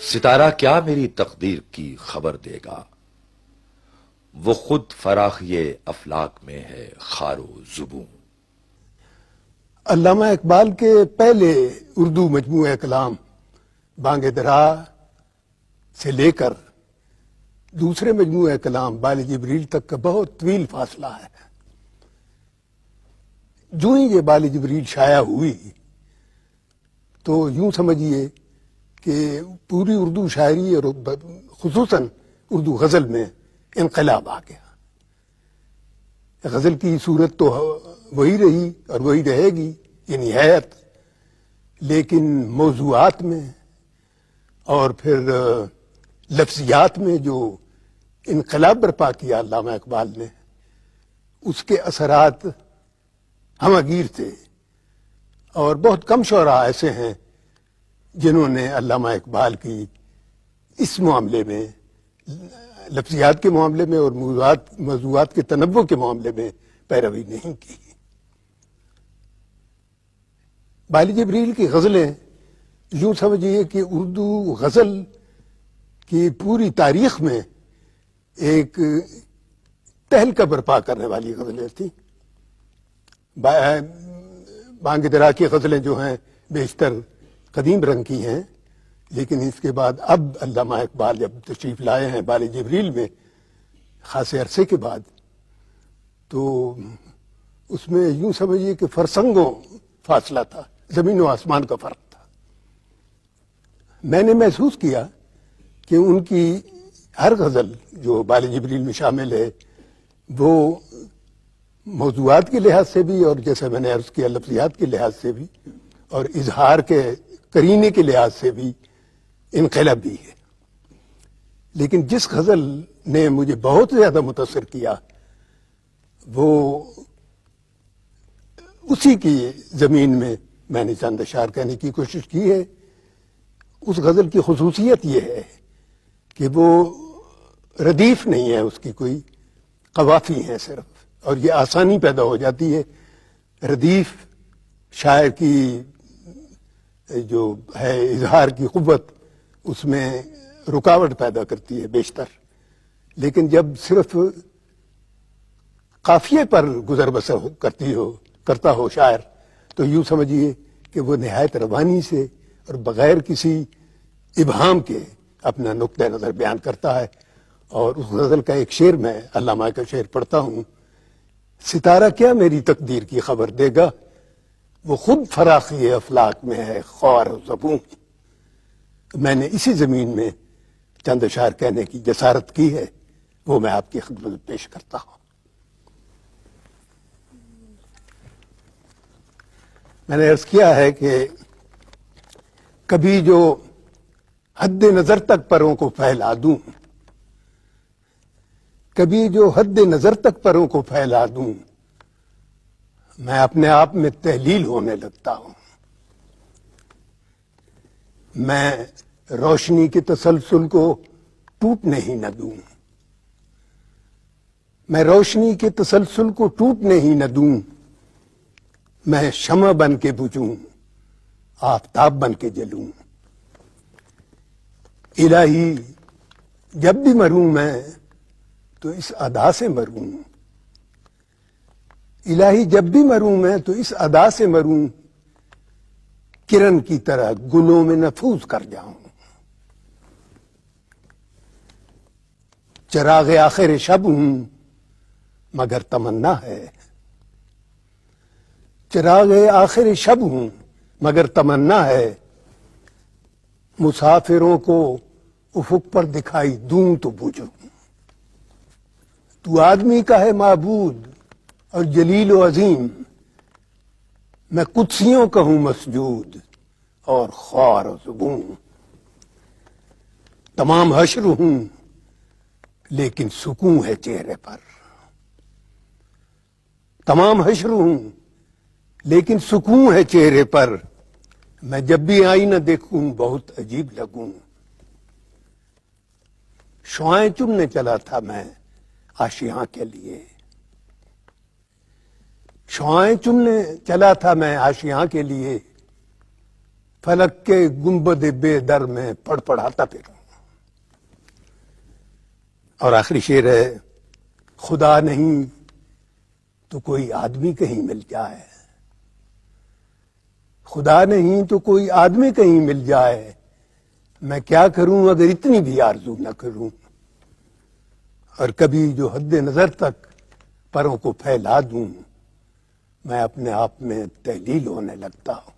ستارہ کیا میری تقدیر کی خبر دے گا، وہ خود فراخی افلاک میں ہے خار و زبوں۔ علامہ اقبال کے پہلے اردو مجموعہ کلام بانگ درا سے لے کر دوسرے مجموعہ کلام بال جبریل تک کا بہت طویل فاصلہ ہے۔ جو ہی یہ بال جبریل شائع ہوئی تو یوں سمجھیے کہ پوری اردو شاعری اور خصوصاً اردو غزل میں انقلاب آ گیا۔ غزل کی صورت تو وہی رہی اور وہی رہے گی، یعنی حیات، لیکن موضوعات میں اور پھر لفظیات میں جو انقلاب برپا کیا علامہ اقبال نے، اس کے اثرات ہمہ گیر تھے، اور بہت کم شعراء ایسے ہیں جنہوں نے علامہ اقبال کی اس معاملے میں، لفظیات کے معاملے میں اور موضوعات کے تنوع کے معاملے میں پیروی نہیں کی۔ بال جبریل کی غزلیں یوں سمجھیے کہ اردو غزل کی پوری تاریخ میں ایک تہلکہ برپا کرنے والی غزلیں تھیں۔ بانگ درا کی غزلیں جو ہیں بیشتر قدیم رنگ کی ہیں، لیکن اس کے بعد اب علامہ اقبال جب تشریف لائے ہیں بال جبریل میں خاصے عرصے کے بعد، تو اس میں یوں سمجھیے کہ فرسنگوں فاصلہ تھا، زمین و آسمان کا فرق تھا۔ میں نے محسوس کیا کہ ان کی ہر غزل جو بال جبریل میں شامل ہے وہ موضوعات کے لحاظ سے بھی، اور جیسے میں نے عرض کیا لفظیات کے لحاظ سے بھی، اور اظہار کے کرینے کے لحاظ سے بھی انقلابی ہے۔ لیکن جس غزل نے مجھے بہت زیادہ متاثر کیا وہ اسی کی زمین میں نے چند اشعار کہنے کی کوشش کی ہے۔ اس غزل کی خصوصیت یہ ہے کہ وہ ردیف نہیں ہے، اس کی کوئی قوافی ہیں صرف، اور یہ آسانی پیدا ہو جاتی ہے۔ ردیف شاعر کی جو ہے اظہار کی قوت، اس میں رکاوٹ پیدا کرتی ہے بیشتر، لیکن جب صرف قافیے پر گزر بسر کرتا ہو شاعر، تو یوں سمجھیے کہ وہ نہایت روانی سے اور بغیر کسی ابہام کے اپنا نقطہ نظر بیان کرتا ہے۔ اور اس غزل کا ایک شعر میں علامہ کا شعر پڑھتا ہوں: ستارہ کیا میری تقدیر کی خبر دے گا، وہ خود فراخی افلاک میں ہے خار و زبوں۔ میں نے اسی زمین میں چند اشعار کہنے کی جسارت کی ہے، وہ میں آپ کی خدمت میں پیش کرتا ہوں۔ میں نے عرض کیا ہے کہ کبھی جو حد نظر تک پروں کو پھیلا دوں، کبھی جو حد نظر تک پروں کو پھیلا دوں، میں اپنے آپ میں تحلیل ہونے لگتا ہوں۔ میں روشنی کے تسلسل کو ٹوٹنے ہی نہ دوں، میں روشنی کے تسلسل کو ٹوٹنے ہی نہ دوں، میں شمع بن کے بجھوں، آفتاب بن کے جلوں۔ الہی جب بھی مروں میں تو اس ادا سے مروں، الہی جب بھی مروں میں تو اس ادا سے مروں، کرن کی طرح گلوں میں نفوذ کر جاؤں۔ چراغ آخر شب ہوں مگر تمنا ہے، چراغ آخر شب ہوں مگر تمنا ہے، مسافروں کو افق پر دکھائی دوں تو بجھوں۔ تو آدمی کا ہے معبود اور جلیل و عظیم، میں قدسیوں کا ہوں مسجود اور خوار و زبوں۔ تمام حشر ہوں لیکن سکون ہے چہرے پر، تمام حشر ہوں لیکن سکون ہے چہرے پر، میں جب بھی آئینہ دیکھوں بہت عجیب لگوں۔ شعائیں چننے چلا تھا میں آشیاں کے لیے، شعائیں چننے چلا تھا میں آشیاں کے لیے، فلک کے گنبد بے در میں پڑھ پڑھاتا پھروں. اور آخری شعر ہے، خدا نہیں تو کوئی آدمی کہیں مل جائے، خدا نہیں تو کوئی آدمی کہیں مل جائے، میں کیا کروں اگر اتنی بھی آرزو نہ کروں. اور کبھی جو حد نظر تک پروں کو پھیلا دوں، میں اپنے آپ میں تحلیل ہونے لگتا ہوں.